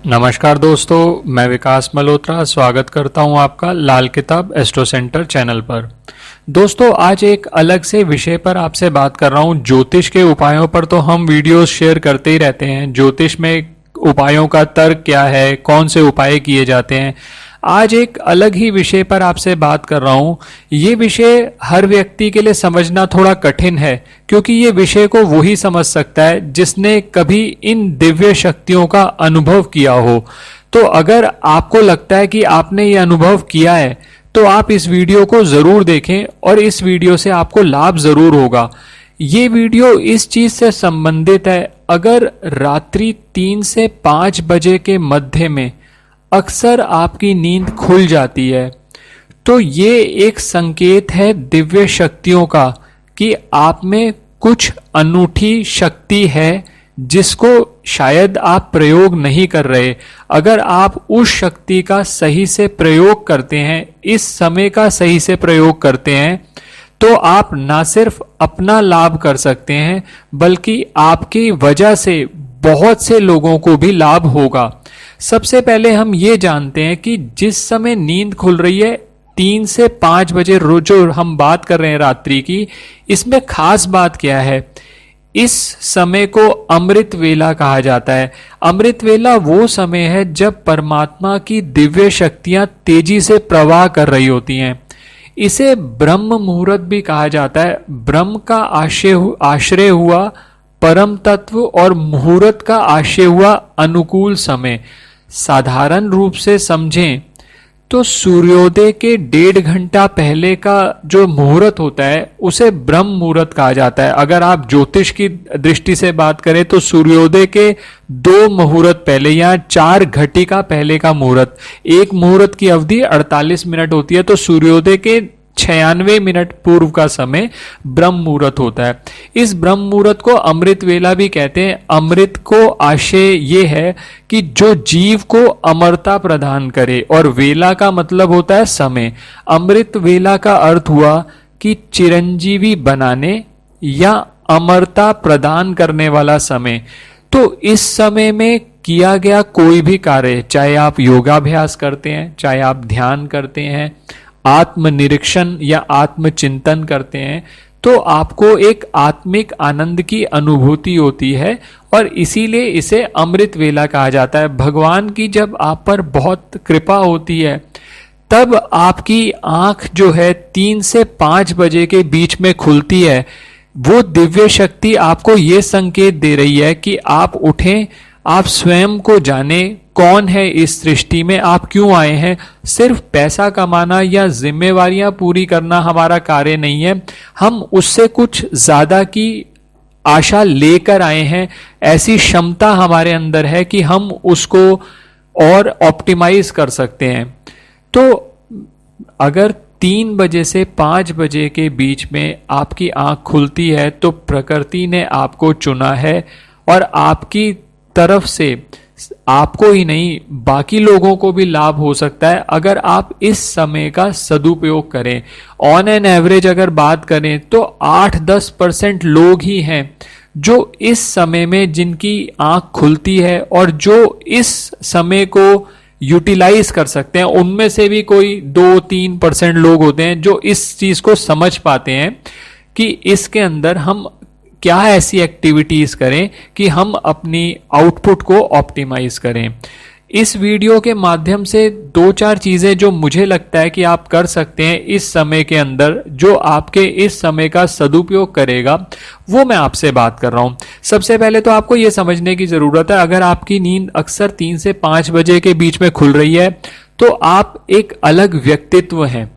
नमस्कार दोस्तों, मैं विकास मल्होत्रा स्वागत करता हूं आपका लाल किताब एस्ट्रो सेंटर चैनल पर। दोस्तों, आज एक अलग से विषय पर आपसे बात कर रहा हूं। ज्योतिष के उपायों पर तो हम वीडियोस शेयर करते ही रहते हैं। ज्योतिष में उपायों का तर्क क्या है, कौन से उपाय किए जाते हैं। आज एक अलग ही विषय पर आपसे बात कर रहा हूं। ये विषय हर व्यक्ति के लिए समझना थोड़ा कठिन है, क्योंकि ये विषय को वही समझ सकता है जिसने कभी इन दिव्य शक्तियों का अनुभव किया हो। तो अगर आपको लगता है कि आपने ये अनुभव किया है, तो आप इस वीडियो को जरूर देखें और इस वीडियो से आपको लाभ जरूर होगा। ये वीडियो इस चीज से संबंधित है, अगर रात्रि 3 से 5 बजे के मध्य में अक्सर आपकी नींद खुल जाती है, तो ये एक संकेत है दिव्य शक्तियों का कि आप में कुछ अनूठी शक्ति है जिसको शायद आप प्रयोग नहीं कर रहे। अगर आप उस शक्ति का सही से प्रयोग करते हैं, इस समय का सही से प्रयोग करते हैं, तो आप ना सिर्फ अपना लाभ कर सकते हैं, बल्कि आपकी वजह से बहुत से लोगों को भी लाभ होगा। सबसे पहले हम ये जानते हैं कि जिस समय नींद खुल रही है 3 से 5 बजे रोज जो हम बात कर रहे हैं रात्रि की, इसमें खास बात क्या है। इस समय को अमृत वेला कहा जाता है। अमृत वेला वो समय है जब परमात्मा की दिव्य शक्तियां तेजी से प्रवाह कर रही होती हैं। इसे ब्रह्म मुहूर्त भी कहा जाता है। ब्रह्म का आश्रय हुआ परम तत्व और मुहूर्त का आश्रय हुआ अनुकूल समय। साधारण रूप से समझें तो सूर्योदय के 1.5 घंटा पहले का जो मुहूर्त होता है उसे ब्रह्म मुहूर्त कहा जाता है। अगर आप ज्योतिष की दृष्टि से बात करें तो सूर्योदय के 2 मुहूर्त पहले या 4 घटिका पहले का मुहूर्त, एक मुहूर्त की अवधि 48 मिनट होती है, तो सूर्योदय के 96 मिनट पूर्व का समय ब्रह्म मुहूर्त होता है। इस ब्रह्म मुहूर्त को अमृत वेला भी कहते हैं। अमृत को आशय ये है कि जो जीव को अमरता प्रदान करे, और वेला का मतलब होता है समय। अमृत वेला का अर्थ हुआ कि चिरंजीवी बनाने या अमरता प्रदान करने वाला समय। तो इस समय में किया गया कोई भी कार्य, चाहे आप योगाभ्यास करते हैं, चाहे आप ध्यान करते हैं, आत्मनिरीक्षण या आत्मचिंतन करते हैं, तो आपको एक आत्मिक आनंद की अनुभूति होती है, और इसीलिए इसे अमृत वेला कहा जाता है। भगवान की जब आप पर बहुत कृपा होती है, तब आपकी आंख जो है 3 से 5 बजे के बीच में खुलती है। वो दिव्य शक्ति आपको ये संकेत दे रही है कि आप उठें, आप स्वयं को जाने कौन है इस सृष्टि में, आप क्यों आए हैं। सिर्फ पैसा कमाना या जिम्मेवारियां पूरी करना हमारा कार्य नहीं है, हम उससे कुछ ज्यादा की आशा लेकर आए हैं। ऐसी क्षमता हमारे अंदर है कि हम उसको और ऑप्टिमाइज कर सकते हैं। तो अगर 3 बजे से 5 बजे के बीच में आपकी आंख खुलती है, तो प्रकृति ने आपको चुना है, और आपकी तरफ से आपको ही नहीं बाकी लोगों को भी लाभ हो सकता है अगर आप इस समय का सदुपयोग करें। ऑन एन एवरेज अगर बात करें तो 8-10% लोग ही हैं जो इस समय में जिनकी आंख खुलती है और जो इस समय को यूटिलाइज कर सकते हैं। उनमें से भी कोई 2-3% लोग होते हैं जो इस चीज को समझ पाते हैं कि इसके अंदर हम क्या ऐसी एक्टिविटीज करें कि हम अपनी आउटपुट को ऑप्टिमाइज करें। इस वीडियो के माध्यम से 2-4 चीजें जो मुझे लगता है कि आप कर सकते हैं इस समय के अंदर, जो आपके इस समय का सदुपयोग करेगा, वो मैं आपसे बात कर रहा हूं। सबसे पहले तो आपको यह समझने की जरूरत है, अगर आपकी नींद अक्सर 3 से 5 बजे के बीच में खुल रही है, तो आप एक अलग व्यक्तित्व हैं,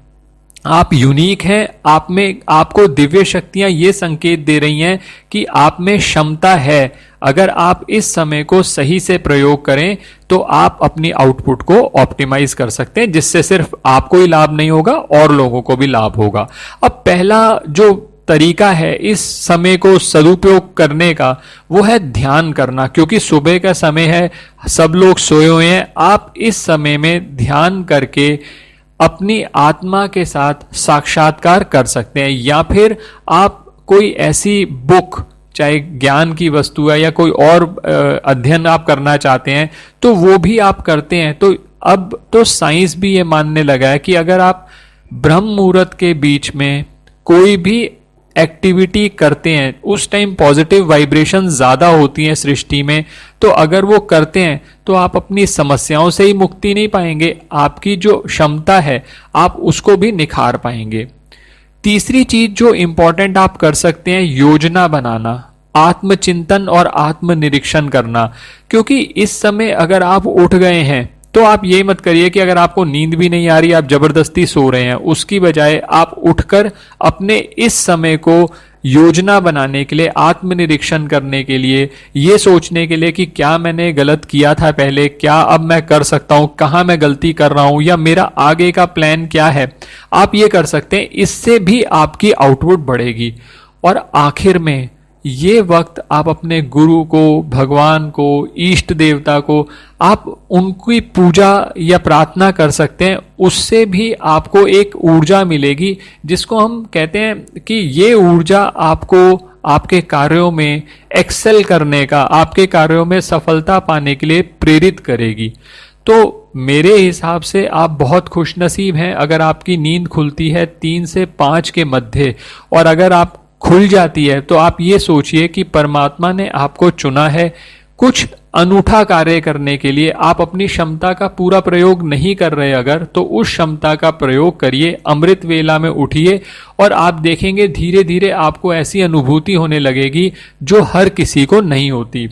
आप यूनिक हैं। आप में आपको दिव्य शक्तियां ये संकेत दे रही हैं कि आप में क्षमता है। अगर आप इस समय को सही से प्रयोग करें तो आप अपनी आउटपुट को ऑप्टिमाइज कर सकते हैं, जिससे सिर्फ आपको ही लाभ नहीं होगा और लोगों को भी लाभ होगा। अब पहला जो तरीका है इस समय को सदुपयोग करने का, वो है ध्यान करना। क्योंकि सुबह का समय है, सब लोग सोए हुए हैं, आप इस समय में ध्यान करके अपनी आत्मा के साथ साक्षात्कार कर सकते हैं। या फिर आप कोई ऐसी बुक, चाहे ज्ञान की वस्तु है या कोई और अध्ययन आप करना चाहते हैं तो वो भी आप करते हैं। तो अब तो साइंस भी ये मानने लगा है कि अगर आप ब्रह्म मुहूर्त के बीच में कोई भी एक्टिविटी करते हैं, उस टाइम पॉजिटिव वाइब्रेशन ज्यादा होती हैं सृष्टि में, तो अगर वो करते हैं तो आप अपनी समस्याओं से ही मुक्ति नहीं पाएंगे, आपकी जो क्षमता है आप उसको भी निखार पाएंगे। तीसरी चीज जो इंपॉर्टेंट आप कर सकते हैं, योजना बनाना, आत्मचिंतन और आत्मनिरीक्षण करना। क्योंकि इस समय अगर आप उठ गए हैं तो आप ये मत करिए कि अगर आपको नींद भी नहीं आ रही, आप जबरदस्ती सो रहे हैं, उसकी बजाय आप उठकर अपने इस समय को योजना बनाने के लिए, आत्मनिरीक्षण करने के लिए, ये सोचने के लिए कि क्या मैंने गलत किया था पहले, क्या अब मैं कर सकता हूं, कहां मैं गलती कर रहा हूं, या मेरा आगे का प्लान क्या है, आप ये कर सकते हैं। इससे भी आपकी आउटपुट बढ़ेगी। और आखिर में ये वक्त आप अपने गुरु को, भगवान को, इष्ट देवता को आप उनकी पूजा या प्रार्थना कर सकते हैं। उससे भी आपको एक ऊर्जा मिलेगी जिसको हम कहते हैं कि ये ऊर्जा आपको आपके कार्यों में एक्सेल करने का, आपके कार्यों में सफलता पाने के लिए प्रेरित करेगी। तो मेरे हिसाब से आप बहुत खुशनसीब हैं अगर आपकी नींद खुलती है 3 से 5 के मध्य, और अगर आप खुल जाती है तो आप ये सोचिए कि परमात्मा ने आपको चुना है कुछ अनूठा कार्य करने के लिए। आप अपनी क्षमता का पूरा प्रयोग नहीं कर रहे अगर, तो उस क्षमता का प्रयोग करिए, अमृत वेला में उठिए और आप देखेंगे धीरे धीरे आपको ऐसी अनुभूति होने लगेगी जो हर किसी को नहीं होती।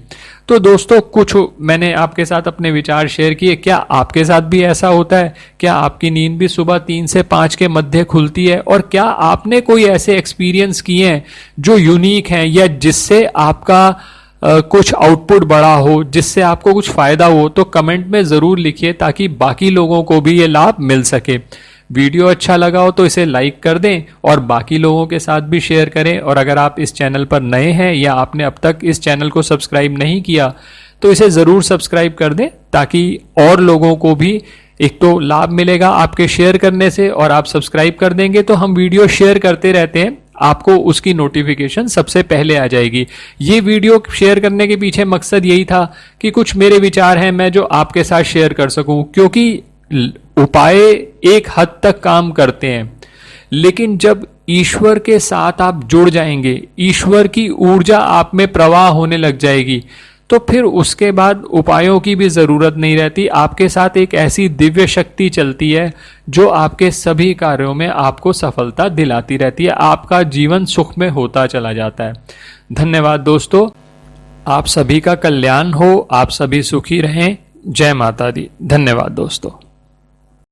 तो दोस्तों, कुछ मैंने आपके साथ अपने विचार शेयर किए। क्या आपके साथ भी ऐसा होता है? क्या आपकी नींद भी सुबह 3 से 5 के मध्य खुलती है? और क्या आपने कोई ऐसे एक्सपीरियंस किए हैं जो यूनिक हैं, या जिससे आपका कुछ आउटपुट बड़ा हो, जिससे आपको कुछ फायदा हो? तो कमेंट में जरूर लिखिए ताकि बाकी लोगों को भी ये लाभ मिल सके। वीडियो अच्छा लगा हो तो इसे लाइक कर दें और बाकी लोगों के साथ भी शेयर करें। और अगर आप इस चैनल पर नए हैं या आपने अब तक इस चैनल को सब्सक्राइब नहीं किया तो इसे जरूर सब्सक्राइब कर दें ताकि और लोगों को भी एक तो लाभ मिलेगा आपके शेयर करने से, और आप सब्सक्राइब कर देंगे तो हम वीडियो शेयर करते रहते हैं, आपको उसकी नोटिफिकेशन सबसे पहले आ जाएगी। ये वीडियो शेयर करने के पीछे मकसद यही था कि कुछ मेरे विचार हैं मैं जो आपके साथ शेयर कर सकूं, क्योंकि उपाय एक हद तक काम करते हैं, लेकिन जब ईश्वर के साथ आप जुड़ जाएंगे, ईश्वर की ऊर्जा आप में प्रवाह होने लग जाएगी, तो फिर उसके बाद उपायों की भी जरूरत नहीं रहती। आपके साथ एक ऐसी दिव्य शक्ति चलती है जो आपके सभी कार्यों में आपको सफलता दिलाती रहती है, आपका जीवन सुख में होता चला जाता है। धन्यवाद दोस्तों, आप सभी का कल्याण हो, आप सभी सुखी रहें। जय माता दी। धन्यवाद दोस्तों।